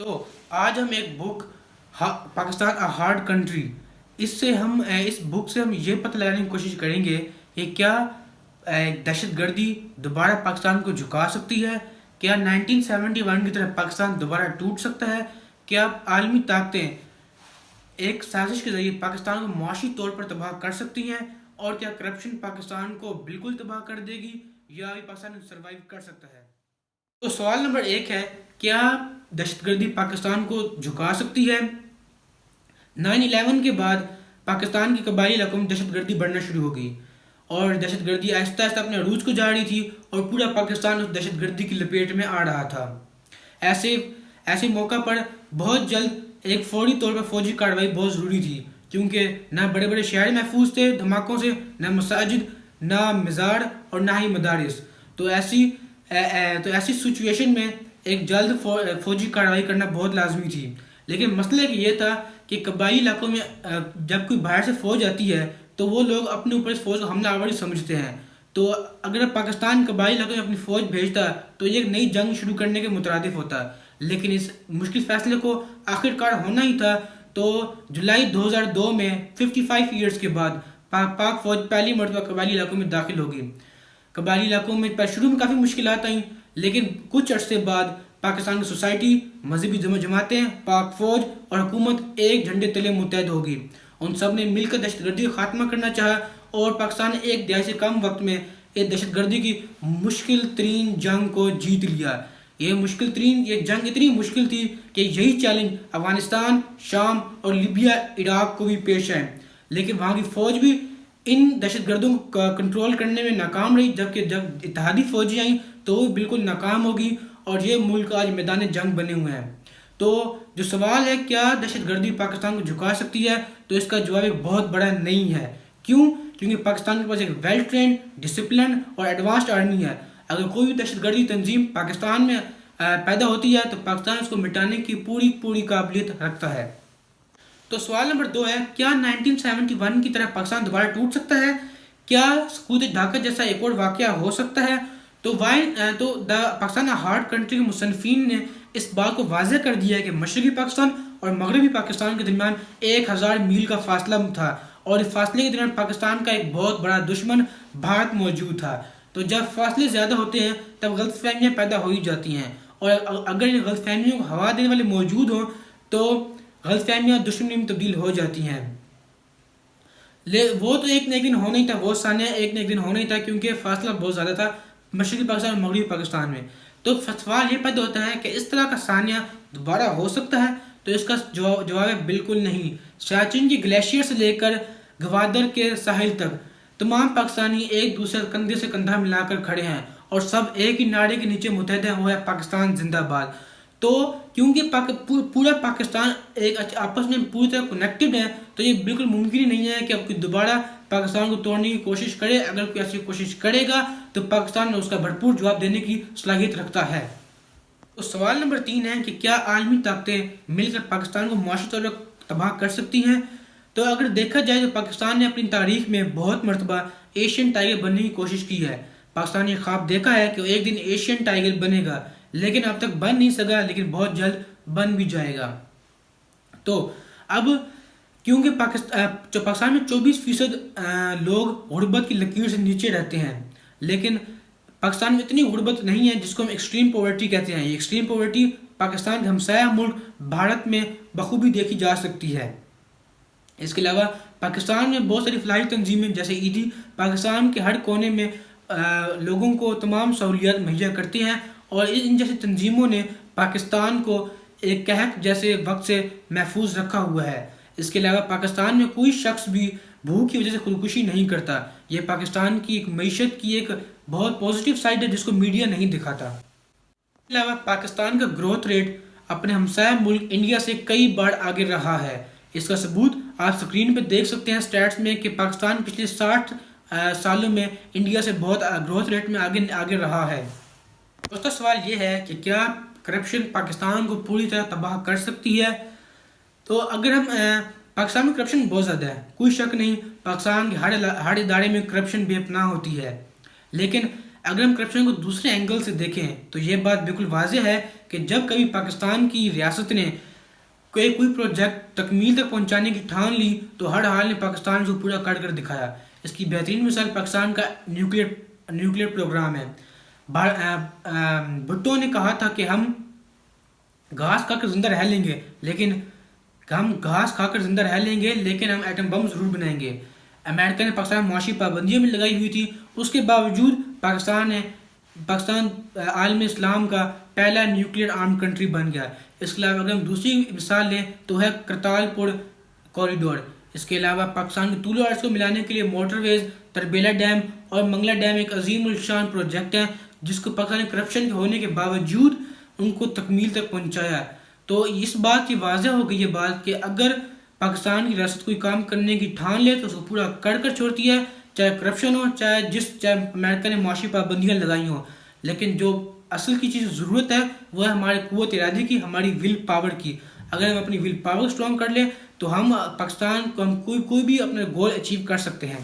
تو آج ہم ایک بک پاکستان اے ہارڈ کنٹری اس بک سے ہم یہ پتہ لگانے کی کوشش کریں گے کہ کیا دہشت گردی دوبارہ پاکستان کو جھکا سکتی ہے، کیا 1971 کی طرح پاکستان دوبارہ ٹوٹ سکتا ہے، کیا عالمی طاقتیں ایک سازش کے ذریعے پاکستان کو معاشی طور پر تباہ کر سکتی ہیں، اور کیا کرپشن پاکستان کو بالکل تباہ کر دے گی یا ابھی پاکستان سروائیو کر سکتا ہے۔ تو سوال نمبر 1 ہے، کیا دہشت گردی پاکستان کو جھکا سکتی ہے؟ 9/11 کے بعد پاکستان کے قبائلی علاقوں میں دہشت گردی بڑھنا شروع ہو گئی، اور دہشت گردی آہستہ آہستہ اپنے عروج کو جا رہی تھی، اور پورا پاکستان اس دہشت گردی کی لپیٹ میں آ رہا تھا۔ ایسے موقع پر بہت جلد ایک فوری طور پر فوجی کارروائی بہت ضروری تھی، کیونکہ نہ بڑے بڑے شہر محفوظ تھے دھماکوں سے، نہ مساجد، نہ مزار اور نہ ہی مدارس۔ تو ایسی سچویشن میں ایک جلد فوجی کارروائی کرنا بہت لازمی تھی۔ لیکن مسئلہ یہ تھا کہ قبائلی علاقوں میں جب کوئی باہر سے فوج آتی ہے تو وہ لوگ اپنے اوپر اس فوج کو حملہ آوری سمجھتے ہیں، تو اگر پاکستان قبائلی علاقوں میں اپنی فوج بھیجتا تو یہ ایک نئی جنگ شروع کرنے کے مترادف ہوتا۔ لیکن اس مشکل فیصلے کو آخر کار ہونا ہی تھا، تو جولائی 2002 میں 55 ایئرز کے بعد پاک فوج پہلی مرتبہ قبائلی علاقوں میں داخل ہوگی۔ قبائلی علاقوں میں شروع میں کافی مشکلات آئیں، لیکن کچھ عرصے بعد پاکستان کی سوسائٹی، مذہبی جماعتیں، پاک فوج اور حکومت ایک جھنڈے تلے متحد ہوگی۔ ان سب نے مل کر دہشت گردی کا خاتمہ کرنا چاہا، اور پاکستان نے ایک دہائی سے کم وقت میں ایک دہشت گردی کی مشکل ترین جنگ کو جیت لیا۔ یہ جنگ اتنی مشکل تھی کہ یہی چیلنج افغانستان، شام اور لیبیا، عراق کو بھی پیش آئے، لیکن وہاں کی فوج بھی ان دہشت گردوں کو کنٹرول کرنے میں ناکام رہی، جبکہ جب اتحادی فوجیں آئیں تو وہ بالکل ناکام ہوگی، اور یہ ملک آج میدان جنگ بنے ہوئے ہیں۔ تو جو سوال ہے کیا دہشت گردی پاکستان کو جھکا سکتی ہے، تو اس کا جواب ایک بہت بڑا نہیں ہے۔ کیوں؟ کیونکہ پاکستان کے پاس ایک ویل ٹرینڈ، ڈسپلن اور ایڈوانسڈ آرمی ہے۔ اگر کوئی بھی دہشت گردی تنظیم پاکستان میں پیدا ہوتی ہے تو پاکستان اس کو مٹانے کی پوری قابلیت رکھتا ہے۔ تو سوال نمبر 2 ہے، کیا 1971 کی طرح پاکستان دوبارہ ٹوٹ سکتا ہے؟ کیا سقوط ڈھاکہ جیسا ایک اور واقعہ ہو سکتا ہے؟ تو پاکستان ہارڈ کنٹری کے مصنفین نے اس بات کو واضح کر دیا ہے کہ مشرقی پاکستان اور مغربی پاکستان کے درمیان 1000 میل کا فاصلہ تھا، اور اس فاصلے کے درمیان پاکستان کا ایک بہت بڑا دشمن بھارت موجود تھا۔ تو جب فاصلے زیادہ ہوتے ہیں تب غلط فہمیاں پیدا ہو ہی جاتی ہیں، اور اگر ان غلط فہمیوں کو ہوا دینے والے موجود ہوں تو غلط فہمیاں دشمنی میں تبدیل ہو جاتی ہیں۔ وہ تو ایک نہ ایک دن ہونا ہی تھا، وہ سانحہ ایک نہ ایک دن ہونا ہی تھا، کیونکہ فاصلہ بہت زیادہ تھا مشرقی پاکستان اور مغربی پاکستان میں۔ تو سوال یہ پیدا ہوتا ہے کہ اس طرح کا سانحہ دوبارہ ہو سکتا ہے؟ تو اس کا جواب ہے بالکل نہیں۔ سیاچن کی گلیشیئر سے لے کر گوادر کے ساحل تک تمام پاکستانی ایک دوسرے کندھے سے کندھا ملا کر کھڑے ہیں، اور سب ایک ہی نعرے کے نیچے متحد ہیں، وہ ہے پاکستان زندہ باد۔ تو کیونکہ پورا پاکستان ایک آپس میں پوری طرح کنیکٹڈ ہے، تو یہ بالکل ممکن ہی نہیں ہے کہ اب کوئی دوبارہ پاکستان کو توڑنے کی کوشش کرے۔ اگر کوئی ایسی کوشش کرے گا تو پاکستان اس کا بھرپور جواب دینے کی صلاحیت رکھتا ہے۔ تو سوال نمبر 3 ہے کہ کیا عالمی طاقتیں مل کر پاکستان کو معاشی طور پر تباہ کر سکتی ہیں؟ تو اگر دیکھا جائے تو پاکستان نے اپنی تاریخ میں بہت مرتبہ ایشین ٹائیگر بننے کی کوشش کی ہے۔ پاکستان نے خواب دیکھا ہے کہ ایک دن ایشین ٹائیگر بنے گا، لیکن اب تک بن نہیں سکا، لیکن بہت جلد بن بھی جائے گا۔ تو اب کیونکہ پاکستان میں 24% لوگ غربت کی لکیر سے نیچے رہتے ہیں، لیکن پاکستان میں اتنی غربت نہیں ہے جس کو ہم ایکسٹریم پاورٹی کہتے ہیں۔ یہ ایکسٹریم پاورٹی پاکستان کے ہمسایہ ملک بھارت میں بخوبی دیکھی جا سکتی ہے۔ اس کے علاوہ پاکستان میں بہت ساری فلاحی تنظیمیں جیسے ایڈی پاکستان کے ہر کونے میں لوگوں کو تمام سہولیات مہیا کرتی ہیں، اور ان جیسی تنظیموں نے پاکستان کو ایک قحط جیسے وقت سے محفوظ رکھا ہوا ہے۔ اس کے علاوہ پاکستان میں کوئی شخص بھی بھوک کی وجہ سے خودکشی نہیں کرتا۔ یہ پاکستان کی ایک معیشت کی ایک بہت پازیٹیو سائڈ ہے جس کو میڈیا نہیں دکھاتا۔ اس کے علاوہ پاکستان کا گروتھ ریٹ اپنے ہمسایہ ملک انڈیا سے کئی بار آگے رہا ہے۔ اس کا ثبوت آپ سکرین پہ دیکھ سکتے ہیں سٹیٹس میں کہ پاکستان پچھلے 60 سالوں میں انڈیا سے بہت گروتھ ریٹ میں آگے رہا ہے۔ دوسرا سوال یہ ہے کہ کیا کرپشن پاکستان کو پوری طرح تباہ کر سکتی ہے؟ تو اگر ہم پاکستان میں کرپشن بہت زیادہ ہے، کوئی شک نہیں، پاکستان کے ہر ادارے میں کرپشن بے پناہ ہوتی ہے، لیکن اگر ہم کرپشن کو دوسرے اینگل سے دیکھیں تو یہ بات بالکل واضح ہے کہ جب کبھی پاکستان کی ریاست نے کوئی پروجیکٹ تکمیل تک پہنچانے کی ٹھان لی تو ہر حال نے پاکستان کو پورا کر کر دکھایا. اس کی بہترین مثال پاکستان کا نیوکلیئر پروگرام ہے. بھٹو نے کہا تھا کہ ہم گھاس کھا کر زندہ رہ لیں گے لیکن ہم ایٹم بم ضرور بنائیں گے. امریکہ نے پاکستان معاشی پابندیوں میں لگائی ہوئی تھی، اس کے باوجود پاکستان عالم اسلام کا پہلا نیوکلیئر آرم کنٹری بن گیا. اس کے علاوہ اگر ہم دوسری مثال لیں تو ہے کرتال پور کوریڈور. اس کے علاوہ پاکستان کے طول و عرض کو ملانے کے لیے موٹر ویز، تربیلا ڈیم اور منگلا ڈیم ایک عظیم الشان پروجیکٹ ہیں جس کو پاکستان کرپشن ہونے کے باوجود ان کو تکمیل تک پہنچایا. تو اس بات کی واضح ہو گئی یہ بات کہ اگر پاکستان کی ریاست کوئی کام کرنے کی ٹھان لے تو اس کو پورا کر چھوڑتی ہے، چاہے کرپشن ہو، چاہے امریکہ نے معاشی پابندیاں لگائی ہوں. لیکن جو اصل کی چیز ضرورت ہے وہ ہے ہماری قوت ارادی کی، ہماری ول پاور کی. اگر ہم اپنی ول پاور اسٹرانگ کر لیں تو ہم پاکستان کو کوئی بھی اپنے گول اچیو کر سکتے ہیں.